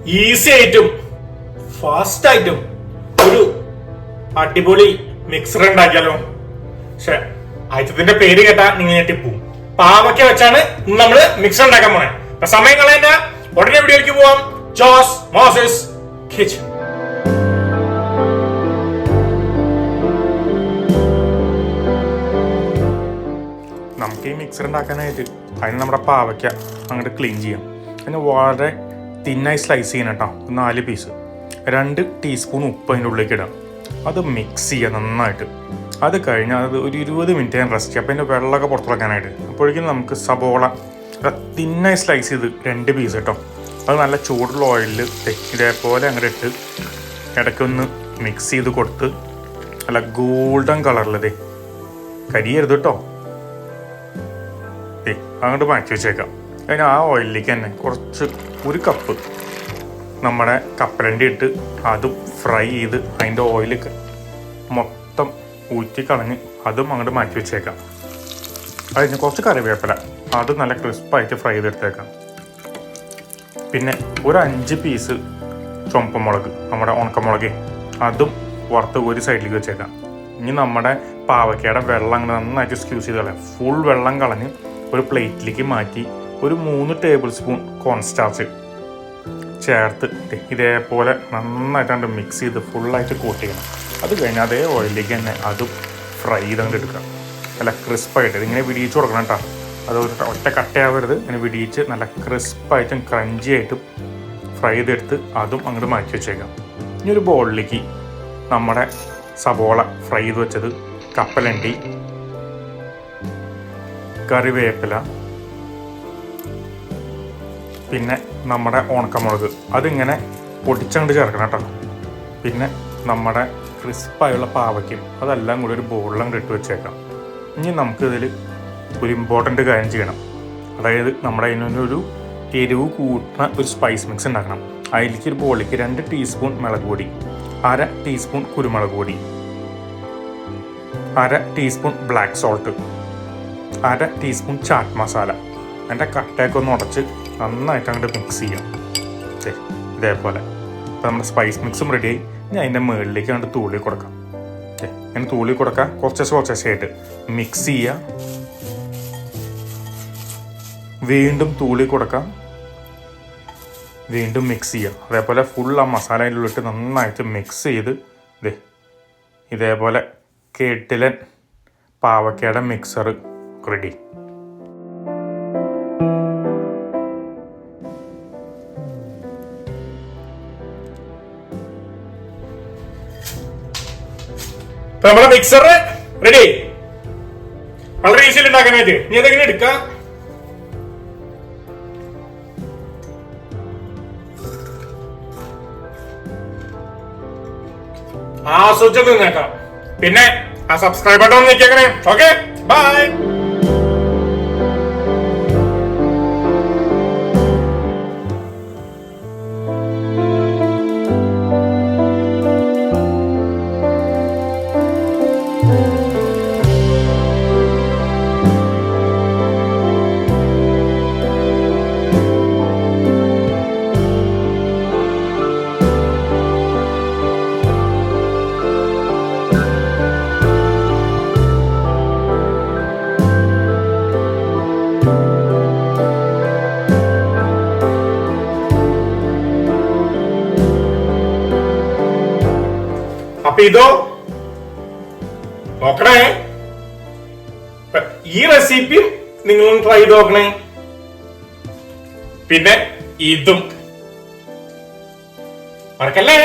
Easy ആയിട്ടും fast ആയിട്ടും ഒരു അടിപൊളി മിക്സർ ഉണ്ടാക്കിയാലോ. പക്ഷെ ആയിരത്തിന്റെ പേര് കേട്ടാ നിങ്ങൾ ഞെട്ടിപ്പോവും. പാവയ്ക്ക വെച്ചാണ് നമ്മള് മിക്സർ ഉണ്ടാക്കാൻ പോണേ. അപ്പൊ സമയം കളയണ്ട, ഉടനെ വീഡിയോയിലേക്ക് പോവാം. ജോസ് മോസസ് കിച്ചൺ. നമുക്ക് ഈ മിക്സർ ഉണ്ടാക്കാനായിട്ട് അതിന് നമ്മുടെ പാവയ്ക്ക അങ്ങോട്ട് ക്ലീൻ ചെയ്യാം. അതിന് വളരെ തിന്നായി സ്ലൈസ് ചെയ്യണം കേട്ടോ. 4 പീസ്. 2 ടീസ്പൂൺ ഉപ്പ് അതിൻ്റെ ഉള്ളിലേക്ക് ഇടാം. അത് മിക്സ് ചെയ്യുക നന്നായിട്ട്. അത് കഴിഞ്ഞാൽ അത് ഒരു 20 മിനിറ്റ് ഞാൻ റെസ്റ്റ് ചെയ്യാം. അപ്പോൾ അതിൻ്റെ വെള്ളമൊക്കെ പുറത്തിറക്കാനായിട്ട്. അപ്പോഴേക്കും നമുക്ക് സബോള തിന്നായി സ്ലൈസ് ചെയ്ത് 2 പീസ് കേട്ടോ. അത് നല്ല ചൂടുള്ള ഓയിലിൽ ഇതേപോലെ അങ്ങോട്ട് ഇട്ട് ഇടയ്ക്കൊന്ന് മിക്സ് ചെയ്ത് കൊടുത്ത് നല്ല ഗോൾഡൻ കളറിലതേ കരിയരുത് കേട്ടോ. അങ്ങോട്ട് മാറ്റി വെച്ചേക്കാം. അതിന് ആ ഓയിലിലേക്ക് തന്നെ കുറച്ച് 1 കപ്പ് നമ്മുടെ കപ്പലണ്ടി ഇട്ട് അതും ഫ്രൈ ചെയ്ത് അതിൻ്റെ ഓയിൽ മൊത്തം ഊറ്റി കളഞ്ഞ് അതും അങ്ങോട്ട് മാറ്റി വെച്ചേക്കാം. അതിന് കുറച്ച് കറിവേപ്പില അത് നല്ല ക്രിസ്പായിട്ട് ഫ്രൈ ചെയ്തെടുത്തേക്കാം. പിന്നെ ഒരു 5 പീസ് ചുവപ്പുമുളക്, നമ്മുടെ ഉണക്കമുളക്, അതും വറുത്ത് ഒരു സൈഡിലേക്ക് വെച്ചേക്കാം. ഇനി നമ്മുടെ പാവയ്ക്കയുടെ വെള്ളം അങ്ങനെ നന്നായിട്ട് സ്ക്യൂസ് ചെയ്ത് കളയാം. ഫുൾ വെള്ളം കളഞ്ഞ് ഒരു പ്ലേറ്റിലേക്ക് മാറ്റി ഒരു 3 ടേബിൾ സ്പൂൺ കോൺസ്റ്റാർച്ച് ചേർത്ത് ഇതേപോലെ നന്നായിട്ടാണ്ട് മിക്സ് ചെയ്ത് ഫുള്ളായിട്ട് കോട്ട് ചെയ്യണം. അത് കഴിഞ്ഞാൽ അതേ ഓയിലിലേക്ക് തന്നെ അതും ഫ്രൈ ചെയ്തങ്ങോട്ട് എടുക്കാം. നല്ല ക്രിസ്പായിട്ട് ഇതിങ്ങനെ വിടിയിച്ച് കൊടുക്കണം കേട്ടോ. അത് ഒറ്റ കട്ടയാവരുത്. ഇങ്ങനെ വിടിയിച്ച് നല്ല ക്രിസ്പായിട്ടും ക്രഞ്ചി ആയിട്ടും ഫ്രൈ ചെയ്തെടുത്ത് അതും അങ്ങോട്ട് മാറ്റി വെച്ചേക്കാം. ഇനി ഒരു ബോളിലേക്ക് നമ്മുടെ സബോള ഫ്രൈ ചെയ്ത് വെച്ചത്, കപ്പലണ്ടി, കറിവേപ്പില, പിന്നെ നമ്മുടെ ഉണക്കമുളക് അതിങ്ങനെ പൊടിച്ചങ്ങോട്ട് ചേർക്കണം കേട്ടോ. പിന്നെ നമ്മുടെ ക്രിസ്പായുള്ള പാവയ്ക്കും അതെല്ലാം കൂടി ഒരു ബോളിലങ്ങോട്ട് ഇട്ട് വെച്ചേക്കാം. ഇനി നമുക്കിതിൽ ഒരു ഇമ്പോർട്ടൻ്റ് കാര്യം ചെയ്യണം. അതായത് നമ്മുടെ അതിനൊരു എരിവ് കൂട്ടുന്ന ഒരു സ്പൈസ് മിക്സ് ഉണ്ടാക്കണം. അതിലേക്ക് ഒരു ബോളിലേക്ക് 2 ടീസ്പൂൺ മുളക് പൊടി, 1/2 ടീസ്പൂൺ കുരുമുളക് പൊടി, 1/2 teaspoon black salt, 1/2 teaspoon chat masala. അതിൻ്റെ കട്ടയൊക്കെ ഒന്ന് ഉടച്ച് നന്നായിട്ട് അങ്ങോട്ട് മിക്സ് ചെയ്യാം. ഇതേപോലെ ഇപ്പം നമ്മുടെ സ്പൈസ് മിക്സും റെഡിയായി. ഇനി അതിൻ്റെ മുകളിലേക്ക് അങ്ങോട്ട് തൂളി കൊടുക്കാം. ഇങ്ങനെ തൂളി കൊടുക്കാം. കുറച്ചായിട്ട് മിക്സ് ചെയ്യുക. വീണ്ടും തൂളി കൊടുക്കാം. വീണ്ടും മിക്സ് ചെയ്യുക. അതേപോലെ ഫുൾ ആ മസാല അതിലുള്ളിട്ട് നന്നായിട്ട് മിക്സ് ചെയ്ത് ഇതേപോലെ കേട്ടിലൻ പാവയ്ക്കയുടെ മിക്സർ റെഡി. നമ്മുടെ മിക്സർ റെഡി. വളരെ ഈസിയിൽ ഉണ്ടാക്കാനായിട്ട്. ഇനി അതെങ്ങനെ എടുക്കാം? ആസ്വദിച്ചത് നിന്നേക്കാം. പിന്നെ ആ സബ്സ്ക്രൈബ് ബട്ടൺ നിൽക്കണേ. Okay, bye. അപ്പൊ ഇതോ നോക്കണേ. ഈ റെസിപ്പിയും നിങ്ങളും ട്രൈ ചെയ്ത് നോക്കണേ. പിന്നെ ഇതും മറക്കല്ലേ.